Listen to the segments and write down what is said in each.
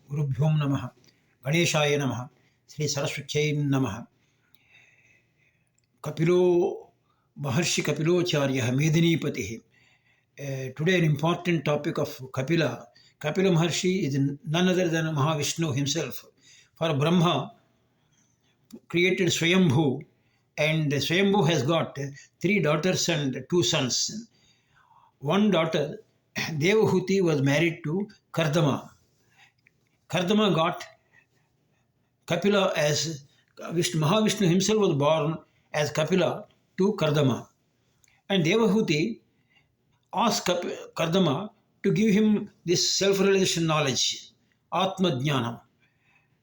Gurubhyom Namaha, Ganeshaya Namaha, Sri Saraswatyaye Namaha. Kapilo Maharshi Kapilocharya Medinipati. Today an important topic of Kapila. Kapila Maharshi is none other than Mahavishnu himself. For Brahma created Swayambhu, and Swayambhu has got 3 daughters and 2 sons. One daughter, Devahuti, was married to Kardama. Kardama got Kapila as Mahavishnu himself was born as Kapila to Kardama. And Devahuti asked Kardama to give him this self-realization knowledge, Atma Jnana.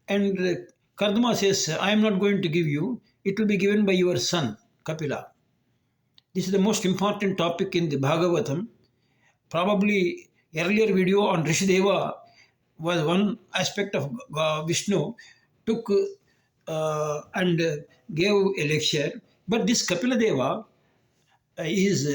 And Kardama says, I am not going to give you, it will be given by your son, Kapila. This is the most important topic in the Bhagavatam. Probably earlier video on Rishideva was one aspect of Vishnu took and gave a lecture. But this Kapila Deva is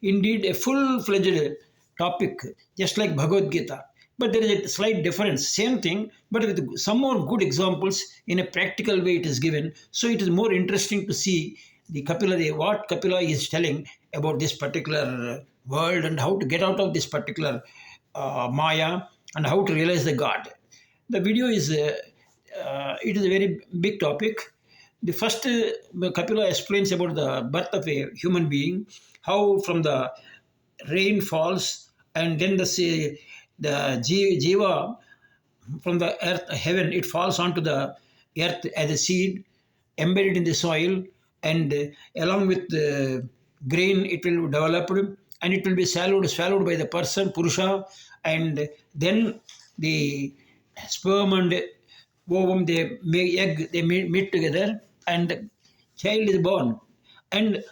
indeed a full-fledged topic, just like Bhagavad Gita. But there is a slight difference. Same thing, but with some more good examples in a practical way it is given. So it is more interesting to see the Kapila Deva, what Kapila is telling about this particular world and how to get out of this particular Maya and how to realize the God. The video is, it is a very big topic. The first Kapila explains about the birth of a human being, how from the rain falls and then the jiva from the earth, heaven, it falls onto the earth as a seed embedded in the soil, and along with the grain it will be developed and it will be swallowed by the person, Purusha, and then the sperm and ovum, they make egg, they meet together and child is born. And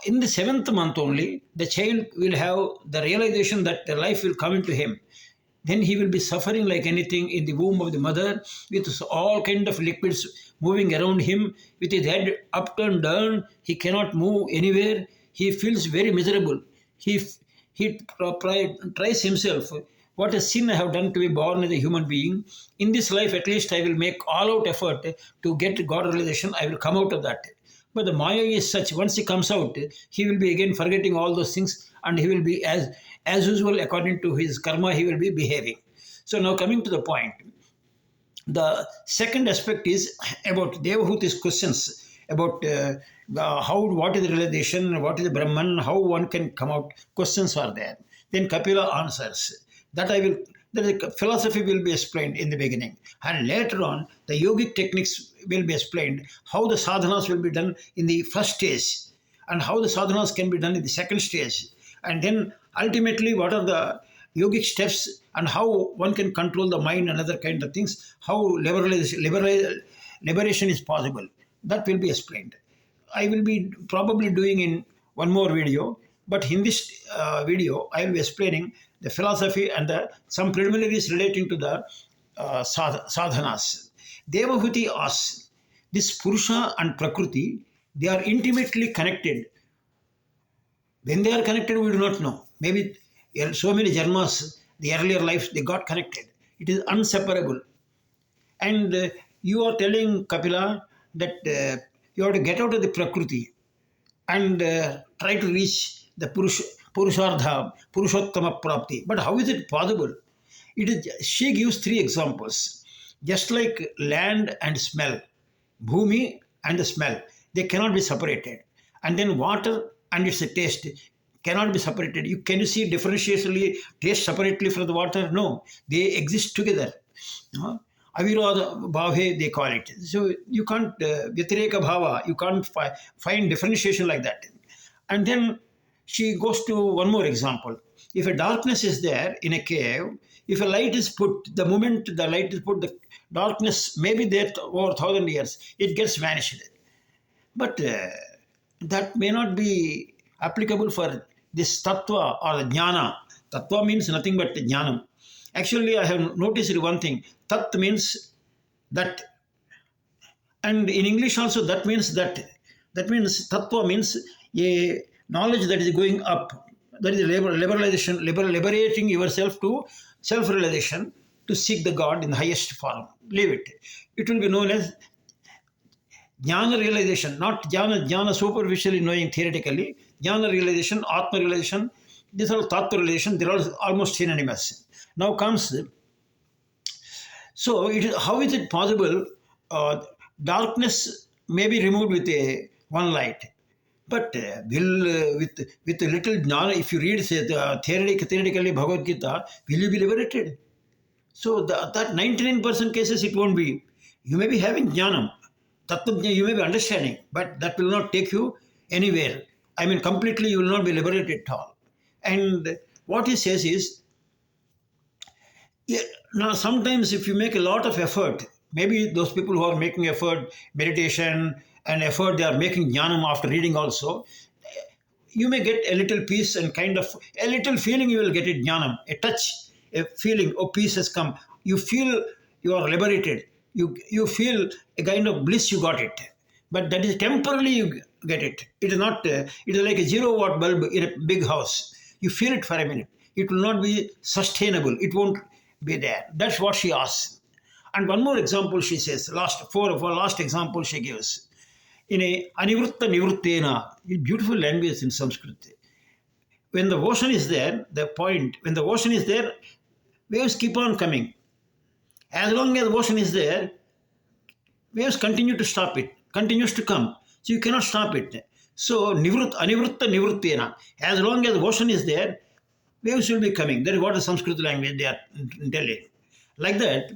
in the 7th month only, the child will have the realization that the life will come into him. Then he will be suffering like anything in the womb of the mother with all kind of liquids moving around him, with his head upturned down. He cannot move anywhere. He feels very miserable. He tries himself, what a sin I have done to be born as a human being. In this life, at least I will make all-out effort to get God realization. I will come out of that. But the Maya is such, once he comes out, he will be again forgetting all those things and he will be as usual, according to his karma, he will be behaving. So now coming to the point. The second aspect is about Devahuti's questions about what is the realization, what is the Brahman, how one can come out. Questions are there. Then Kapila answers. The philosophy will be explained in the beginning. And later on, the yogic techniques will be explained, how the sadhanas will be done in the first stage and how the sadhanas can be done in the second stage. And then ultimately, what are the yogic steps and how one can control the mind and other kind of things, how liberation is possible. That will be explained. I will be probably doing in one more video, but in this video, I will be explaining the philosophy and some preliminaries relating to the sadhanas. Devahuti asks, this Purusha and Prakriti, they are intimately connected. When they are connected, we do not know. Maybe so many janmas, the earlier lives, they got connected. It is inseparable. And you are telling Kapila that you have to get out of the Prakriti and try to reach the Purushardha, Purushottama Prapti. But how is it possible? She gives 3 examples. Just like land and smell, bhumi and the smell, they cannot be separated. And then water and its taste cannot be separated. Can you see differentially taste separately from the water? No, they exist together. Avirada bhave, they call it. So you can't, Vyatireka bhava, you can't find differentiation like that. And then she goes to one more example. If a darkness is there in a cave, if a light is put, the moment the light is put, the darkness may be there over 1,000 years, it gets vanished. But that may not be applicable for this tattva or jnana. Tattva means nothing but jnanam. Actually, I have noticed one thing. Tat means that. And in English also, that means that. That means tattva means a knowledge that is going up. That is liberating yourself to self-realization. to seek the God in the highest form. Leave it. It will be known as jnana realization, not jnana superficially knowing theoretically. Jnana realization, atma realization, these are all tattva realization, they are all almost synonymous. Now comes, so how is it possible? Darkness may be removed with one light. But with a little jnana, if you read theoretically Bhagavad Gita, will you be liberated? So that 99% cases it won't be. You may be having jnanam, you may be understanding, but that will not take you anywhere. I mean, completely you will not be liberated at all. And what he says is, now sometimes if you make a lot of effort, maybe those people who are making effort, meditation and effort, they are making jnanam after reading also, you may get a little peace and kind of a little feeling you will get it, jnanam, a touch, a feeling, oh, peace has come. You feel you are liberated. You feel a kind of bliss, you got it. But that is temporarily you get it. It is not, it is like a 0-watt bulb in a big house. You feel it for a minute. It will not be sustainable. It won't be there. That's what she asks. And one more example she says, last example she gives. In a anivritta nivruttena, beautiful language in Sanskrit. When the ocean is there, when the ocean is there, waves keep on coming. As long as the ocean is there, waves continue to stop it, continues to come. So you cannot stop it. So anivritta nivruttena, as long as the ocean is there, waves will be coming. That is what the Sanskrit language they are telling. Like that,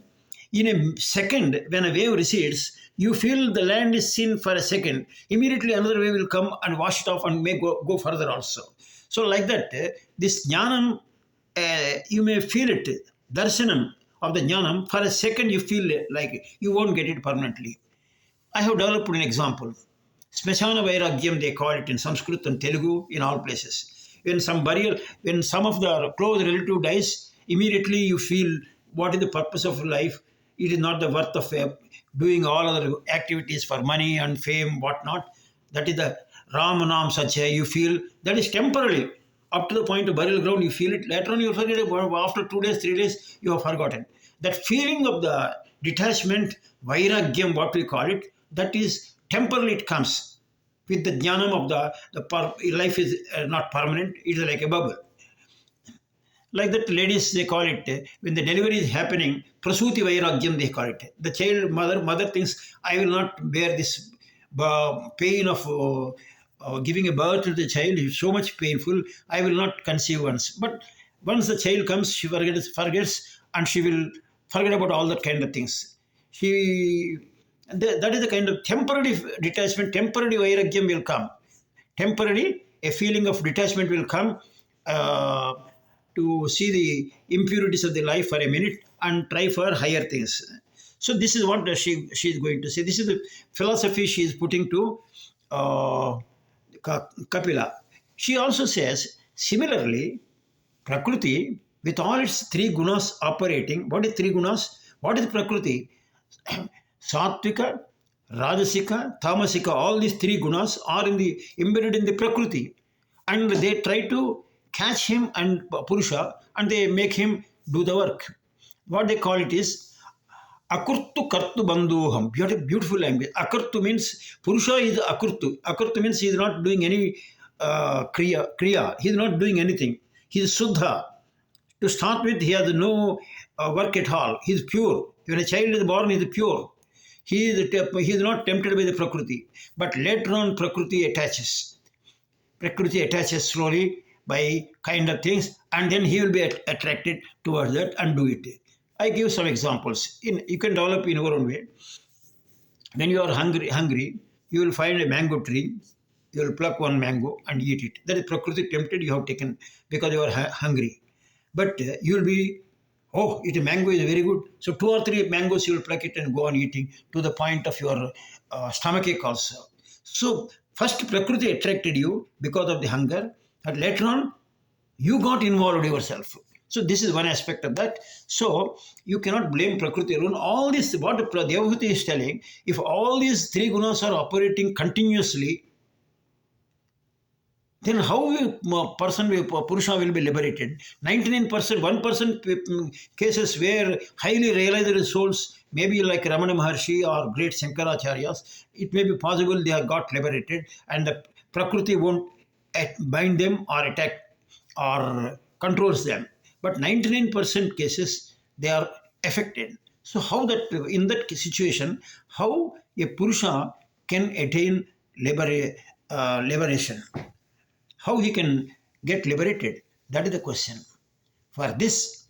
in a second, when a wave recedes, you feel the land is seen for a second. Immediately another wave will come and wash it off and may go further also. So like that, this jnanam, you may feel it, darshanam of the jnanam, for a second you feel like you won't get it permanently. I have developed an example. Smashana Vairagyam, they call it in Sanskrit and Telugu, in all places. When some of the close relative dies, immediately you feel what is the purpose of life. It is not the worth of doing all other activities for money and fame, whatnot. That is the Ramanam Satya. You feel that is temporary. Up to the point of burial ground, you feel it. Later on, you forget it. After 2 days, 3 days, you have forgotten. That feeling of the detachment, Vairagyam, what we call it, that is temporarily it comes. With the jnanam of the life is not permanent. It is like a bubble. Like that, ladies, they call it, when the delivery is happening, prasuti vairagyam, they call it. The child, mother thinks, I will not bear this pain of giving a birth to the child. It's so much painful. I will not conceive once. But once the child comes, she forgets, and she will forget about all that kind of things. That is the kind of temporary detachment, temporary vairagyam will come. Temporary, a feeling of detachment will come to see the impurities of the life for a minute and try for higher things. So this is what she is going to say. This is the philosophy she is putting to Kapila. She also says, similarly, Prakriti, with all its 3 gunas operating, what is 3 gunas? What is Prakriti? Sattvika, Rajasika, Tamasika, all these 3 gunas are embedded in the Prakriti. And they try to catch him and Purusha, and they make him do the work. What they call it is Akurtu Kartu Bandhuham. Beautiful language. Akurtu means Purusha is Akurtu. Akurtu means he is not doing any kriya. He is not doing anything. He is Suddha. To start with, he has no work at all. He is pure. When a child is born, he is pure. He is not tempted by the Prakriti. But later on, Prakriti attaches. Prakriti attaches slowly by kind of things, and then he will be attracted towards that and do it. I give some examples. You can develop in your own way. When you are hungry, you will find a mango tree. You will pluck one mango and eat it. That is Prakriti tempted, you have taken because you are hungry. But you will be, mango is very good. So 2 or 3 mangoes you will pluck it and go on eating to the point of your stomachache also. So first Prakriti attracted you because of the hunger. But later on, you got involved yourself. So this is one aspect of that. So you cannot blame Prakriti alone. All this, what Devahuti is telling, if all these 3 gunas are operating continuously, then how Purusha will be liberated? 99%, 1% cases where highly realized souls, maybe like Ramana Maharshi or great Shankaracharyas, it may be possible they have got liberated and the Prakriti won't bind them or attack or controls them. But 99% cases, they are affected. So how that, in that situation, how a Purusha can attain liberation? How he can get liberated? That is the question. For this,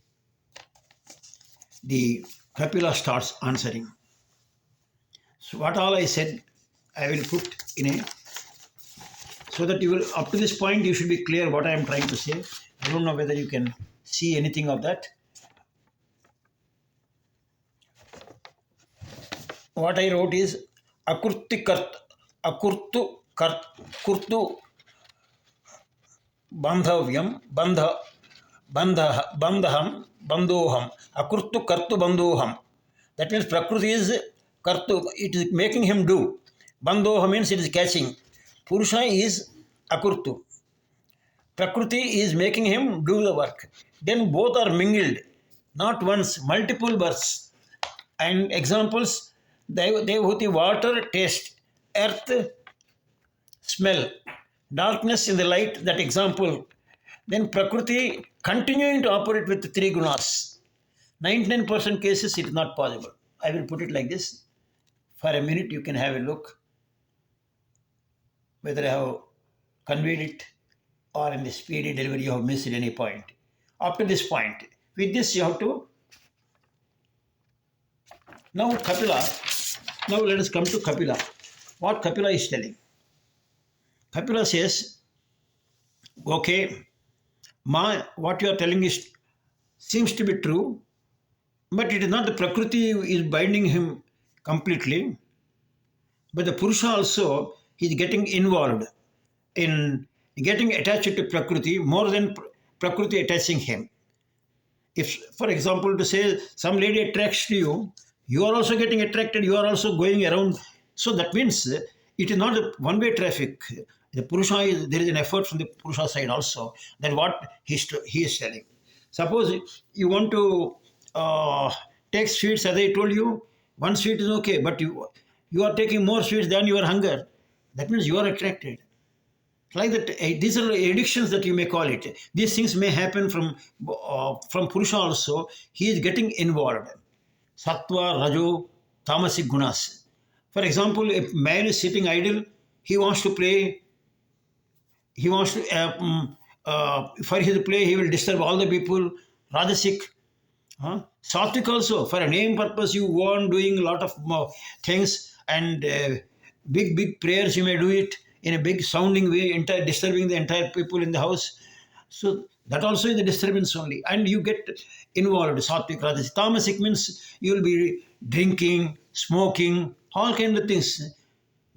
the Kapila starts answering. So what all I said, I will put in a, so that you will, up to this point, you should be clear what I am trying to say. I don't know whether you can see anything of that. What I wrote is akurtu kurtu bandhavyam bandham bandhoham akurtu kartu bandhoham. That means Prakriti is kartu, it is making him do. Bandhoham means it is catching. Purusha is akurtu. Prakriti is making him do the work. Then both are mingled, not once, multiple births. And examples, Devhuti, water, taste, earth, smell, darkness in the light, that example. Then Prakriti continuing to operate with the three gunas. 99% cases it is not possible. I will put it like this. For a minute you can have a look whether I have conveyed it or in the speedy delivery you have missed any point. Up to this point. With this you have to. Now Kapila. Now let us come to Kapila. What Kapila is telling. Kapila says, okay, what you are telling seems to be true, but it is not the Prakriti is binding him completely, but the Purusha also is getting involved in getting attached to Prakriti more than Prakriti attaching him. If, for example, to say some lady attracts to you, you are also getting attracted, you are also going around. So that means it is not a one-way traffic. The Purusha there is an effort from the Purusha side also. That what he is telling. Suppose you want to take sweets, as I told you, one sweet is okay, but you are taking more sweets than your hunger. That means you are attracted. Like that, these are addictions that you may call it. These things may happen from Purusha also. He is getting involved. Sattva, Rajo, Tamasic gunas. For example, if man is sitting idle, he wants to play. He wants to, for his play, he will disturb all the people. Rajasic. Sattvic also, for a name purpose, you go on doing a lot of things and big prayers, you may do it in a big sounding way, disturbing the entire people in the house. So that also is a disturbance only. And you get involved, Sattvic, Rajasic. Tamasic means you will be drinking, smoking, all kinds of things.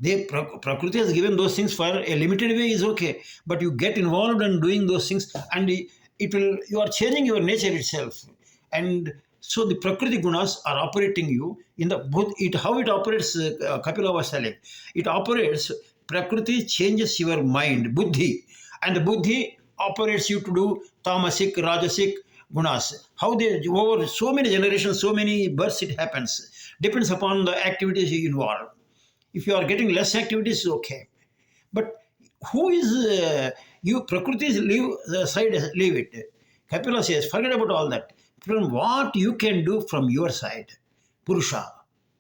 Prakriti has given those things for a limited way is okay. But you get involved in doing those things and you are changing your nature itself. And so the Prakriti gunas are operating you in the how it operates, Kapila was telling. It operates, Prakriti changes your mind, buddhi. And the buddhi operates you to do tamasic, rajasic gunas. How they, over so many generations, so many births it happens. Depends upon the activities you involve. If you are getting less activities, okay. But who is, Prakriti leave it. Kapila says, forget about all that. From what you can do from your side, Purusha,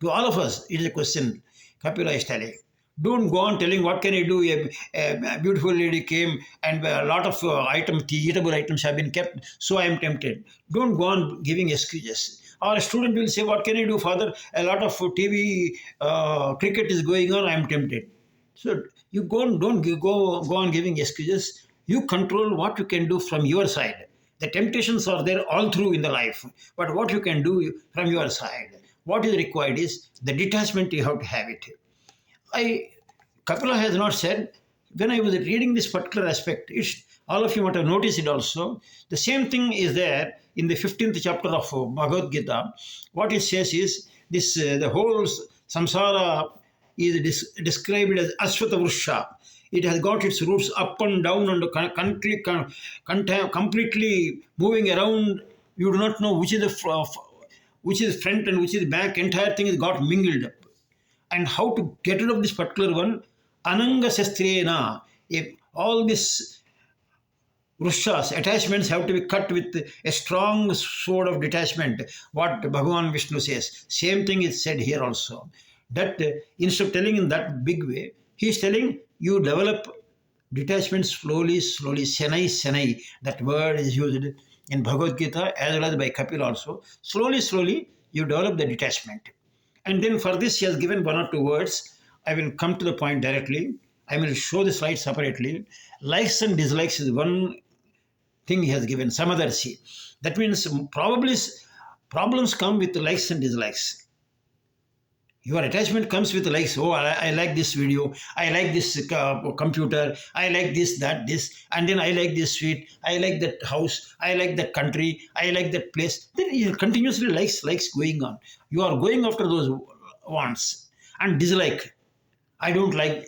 to all of us, it is a question Kapila is telling. Don't go on telling what can I do. A beautiful lady came and a lot of eatable items have been kept, so I am tempted. Don't go on giving excuses. Or a student will say, what can I do, father? A lot of TV cricket is going on, I am tempted. So you don't go on giving excuses. You control what you can do from your side. The temptations are there all through in the life. But what you can do from your side, what is required is the detachment, you have to have it. Kapila has not said, when I was reading this particular aspect, all of you might have noticed it also. The same thing is there in the 15th chapter of Bhagavad Gita. What it says is, this the whole samsara is described as Aswata Vrusha. It has got its roots up and down and completely moving around. You do not know which is which is front and which is back. Entire thing is got mingled up. And how to get rid of this particular one? Ananga Shastrena. If all this Vrushas, attachments have to be cut with a strong sword of detachment. What Bhagavan Vishnu says. Same thing is said here also. That instead of telling in that big way, he is telling you develop detachment slowly, slowly. Senai, senai. That word is used in Bhagavad Gita as well as by Kapila also. Slowly, slowly, you develop the detachment. And then for this, he has given one or two words. I will come to the point directly. I will show the slide separately. Likes and dislikes is one thing he has given, Samadarshi. That means probably problems come with likes and dislikes. Your attachment comes with likes. Oh, I like this video. I like this computer. I like this, that, this. And then I like this sweet. I like that house. I like that country. I like that place. Then you continuously likes going on. You are going after those wants. And dislike. I don't like.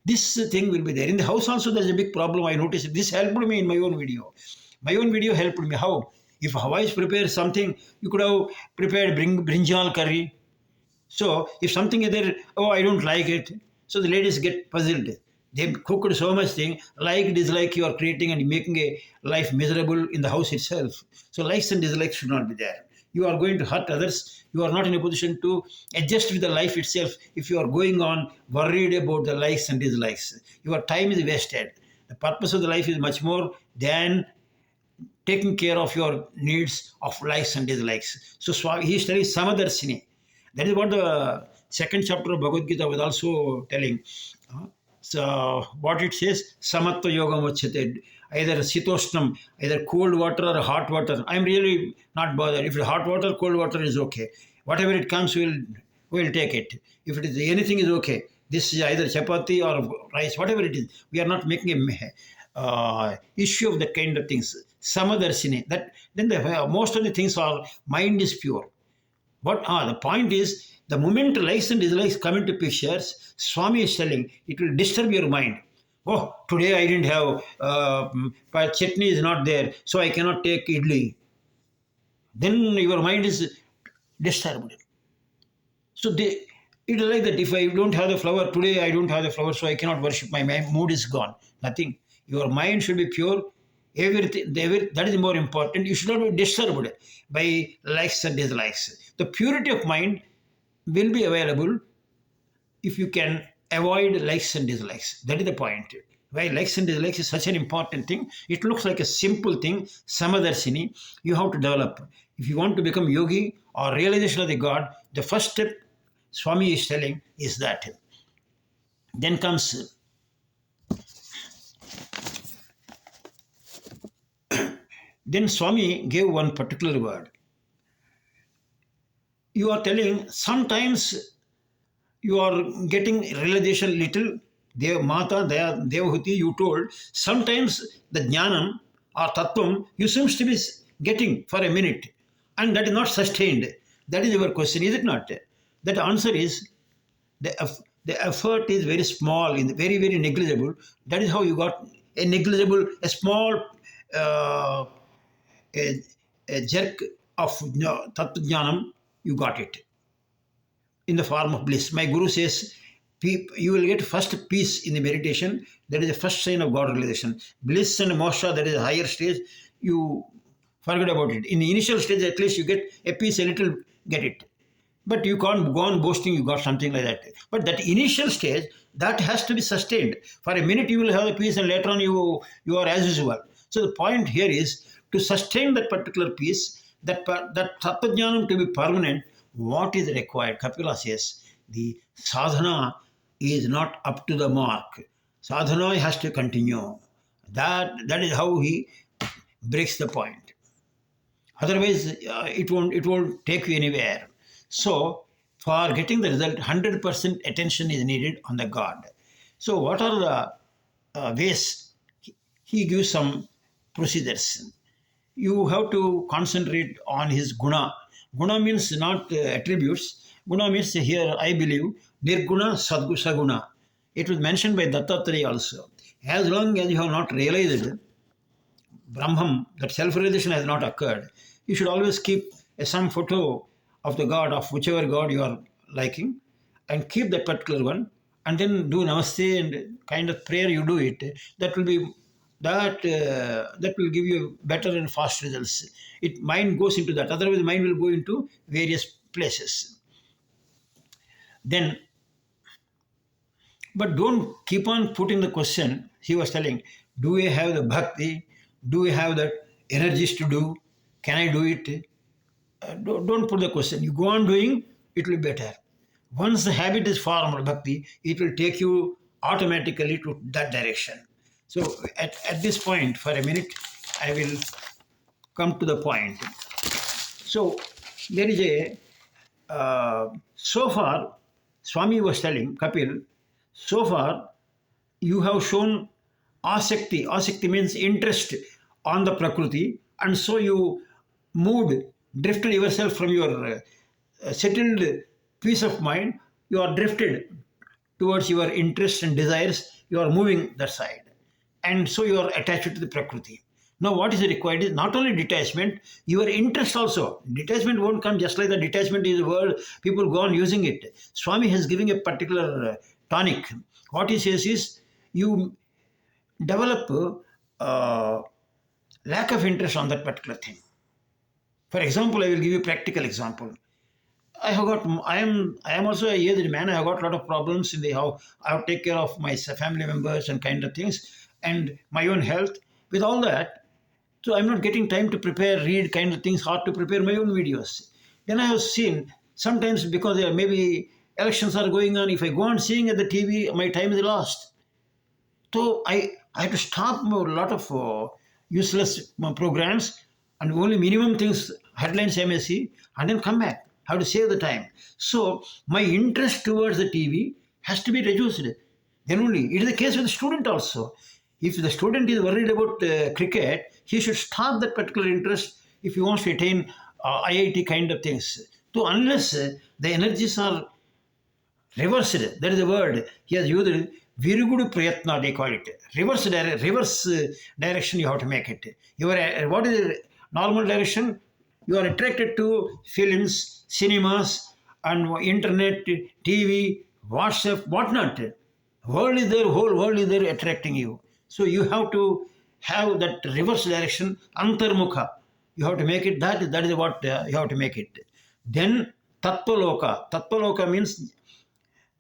This thing will be there. In the house also there is a big problem. I noticed. This helped me in my own video. My own video helped me. How? If Hawaii's prepared something, you could have prepared brinjal curry. So if something is there, oh, I don't like it. So the ladies get puzzled. They cooked so much thing, like, dislike you are creating and making a life miserable in the house itself. So likes and dislikes should not be there. You are going to hurt others. You are not in a position to adjust with the life itself if you are going on worried about the likes and dislikes. Your time is wasted. The purpose of the life is much more than taking care of your needs of likes and dislikes. So he is telling Samadarshini. That is what the second chapter of Bhagavad Gita was also telling. So what it says, Samatva Yoga Mochyate, either Sitoshnam, either cold water or hot water. I am really not bothered. If it is hot water, cold water is okay. Whatever it comes, we'll take it. If it is anything is okay. This is either chapati or rice, whatever it is. We are not making a issue of that kind of things. Samadarshini. That then most of the things are mind is pure. But the point is, the moment likes and dislikes come into pictures, Swami is telling, it will disturb your mind. Oh, today I didn't have, chutney is not there, so I cannot take idli. Then your mind is disturbed. So it is like that, if I don't have the flower, today I don't have the flower, so I cannot worship, my mood is gone. Nothing. Your mind should be pure. Everything, that is more important. You should not be disturbed by likes and dislikes. The purity of mind will be available if you can avoid likes and dislikes. That is the point. Why likes and dislikes is such an important thing. It looks like a simple thing, Samadarshini. You have to develop. If you want to become yogi or realization of the God, the first step Swami is telling is that. Then comes then Swami gave one particular word. You are telling sometimes you are getting realization little. Mata, Devahuti, you told. Sometimes the jnanam or tattvam you seems to be getting for a minute and that is not sustained. That is your question, is it not? That answer is the effort is very small, very, very negligible. That is how you got a negligible, a small a jerk of tattva jnanam, you got it in the form of bliss. My guru says, you will get first peace in the meditation. That is the first sign of God realization. Bliss and moksha, that is a higher stage. You forget about it. In the initial stage, at least you get a peace, a little, get it. But you can't go on boasting you got something like that. But that initial stage, that has to be sustained. For a minute you will have a peace and later on you are as usual. So the point here is to sustain that particular peace, that tattva jnanam to be permanent. What is required? Kapila says, the sadhana is not up to the mark. Sadhana has to continue. That is how he breaks the point. Otherwise, it won't take you anywhere. So, for getting the result, 100% attention is needed on the God. So, what are the ways? He gives some procedures. You have to concentrate on his guna. Guna means not attributes. Guna means here, I believe, Nirguna Saguna. It was mentioned by Dattatreya also. As long as you have not realized Brahman, that self-realization has not occurred, you should always keep some photo of the God, of whichever God you are liking, and keep that particular one, and then do namaste and kind of prayer you do it. That will be that will give you better and fast results. It mind goes into that. Otherwise, mind will go into various places. Then, but don't keep on putting the question. He was telling, do I have the bhakti? Do I have the energies to do? Can I do it? Don't put the question. You go on doing, it will be better. Once the habit is formed, bhakti, it will take you automatically to that direction. So at this point, for a minute, I will come to the point. So there is so far, Swami was telling, Kapil, so far you have shown asakti. Asakti means interest on the Prakriti, and so you moved, drifted yourself from your settled peace of mind. You are drifted towards your interests and desires. You are moving that side, and so you are attached to the Prakriti. Now, what is required is not only detachment, your interest also. Detachment won't come just like the detachment is the word. People go on using it. Swami has given a particular tonic. What he says is, you develop lack of interest on that particular thing. For example, I will give you a practical example. I am also a aged man. I have got a lot of problems in the house. I have to take care of my family members and kind of things, and my own health. With all that, so I'm not getting time to prepare, read kind of things, hard to prepare my own videos. Then I have seen sometimes because maybe elections are going on. If I go on seeing at the TV, my time is lost. So I had to stop a lot of useless programs and only minimum things, headlines I may see, and then come back. How to save the time. So my interest towards the TV has to be reduced. Then only. It is the case with the student also. If the student is worried about cricket, he should stop that particular interest if he wants to attain IIT kind of things. So unless the energies are reversed, that is the word he has used, Virugudu Prayatna, they call it. Reverse direction you have to make it. What is the normal direction? You are attracted to films, cinemas, and internet, TV, WhatsApp, whatnot. World is there, whole world is there attracting you. So you have to have that reverse direction, antarmukha. You have to make it that is what you have to make it. Then tattva loka means,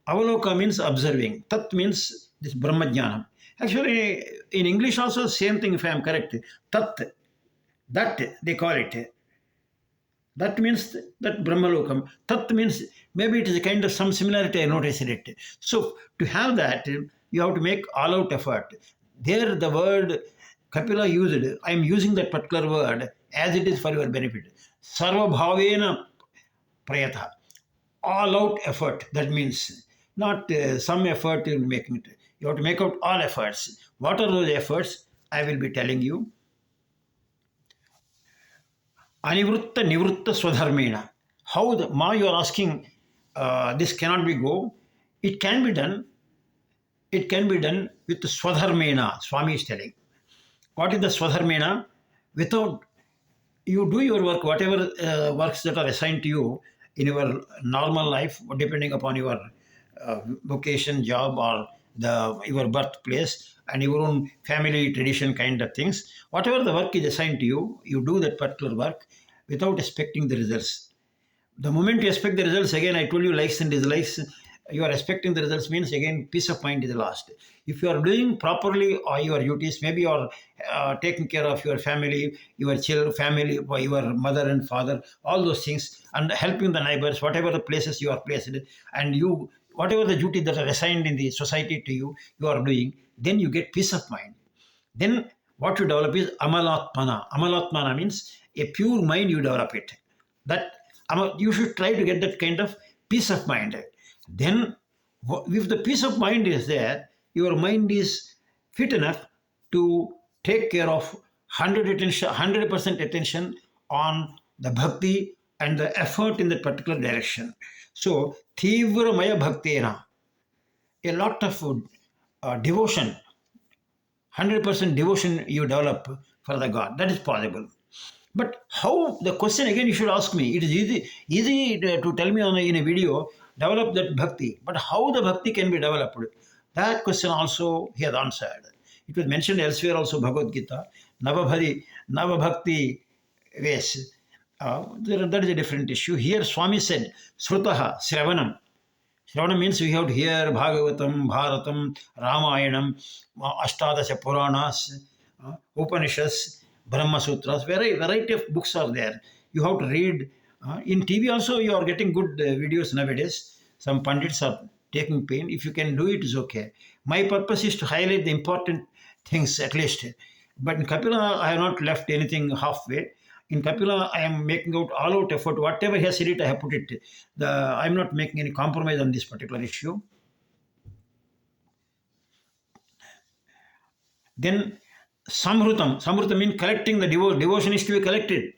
avaloka means observing. Tat means this brahmajnanam. Actually, in English also same thing if I am correct. Tat, that they call it. That means that Brahmalokam. Tat means maybe it is a kind of some similarity, I noticed it. So to have that, you have to make all-out effort. There the word Kapila used, I am using that particular word as it is for your benefit. Sarva bhavena prayata. All-out effort, that means not some effort in making it. You have to make out all efforts. What are those efforts? I will be telling you. Anivritta Nivritta Swadharmena. How you are asking, this cannot be go. It can be done. It can be done with Swadharmena, Swami is telling. What is the Swadharmena? Without you do your work, whatever works that are assigned to you in your normal life, depending upon your vocation, job, or your birthplace and your own family tradition kind of things. Whatever the work is assigned to you, you do that particular work without expecting the results. The moment you expect the results, again, I told you likes and dislikes, you are expecting the results means again peace of mind is lost. If you are doing properly all your duties, maybe you are taking care of your family, your children, family, your mother and father, all those things, and helping the neighbors, whatever the places you are placed, and you, whatever the duties that are assigned in the society to you, you are doing, then you get peace of mind. Then what you develop is amalatmana. Amalatmana means a pure mind you develop it. That you should try to get that kind of peace of mind. Then if the peace of mind is there, your mind is fit enough to take care of 100% attention on the bhakti and the effort in that particular direction. So, Tivra Maya Bhaktena, a lot of devotion, 100% devotion you develop for the God. That is possible. But how, the question again you should ask me, it is easy to tell me in a video, develop that bhakti. But how the bhakti can be developed? That question also he has answered. It was mentioned elsewhere also, Bhagavad Gita, Nava Bhakti ways. That is a different issue. Here Swami said, Srutaha, Sravanam. Shravana means we have to hear Bhagavatam, Bharatam, Ramayanam, Ashtadasha Puranas, Upanishads, Brahma Sutras, variety of books are there. You have to read. In TV also you are getting good videos nowadays. Some pandits are taking pain. If you can do it, is okay. My purpose is to highlight the important things at least. But in Kapila, I have not left anything halfway. In Kapila, I am making out all out effort. Whatever he has said it, I have put it. I am not making any compromise on this particular issue. Then Samhrutam means collecting the devotion. Devotion is to be collected.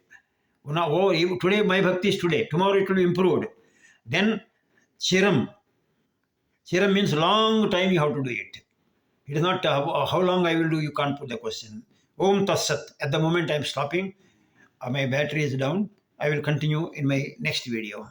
Now, today my bhakti is today. Tomorrow it will be improved. Then Chiram. Chiram means long time you have to do it. It is not how long I will do, you can't put the question. Om Tassat. At the moment I am stopping. My battery is down. I will continue in my next video.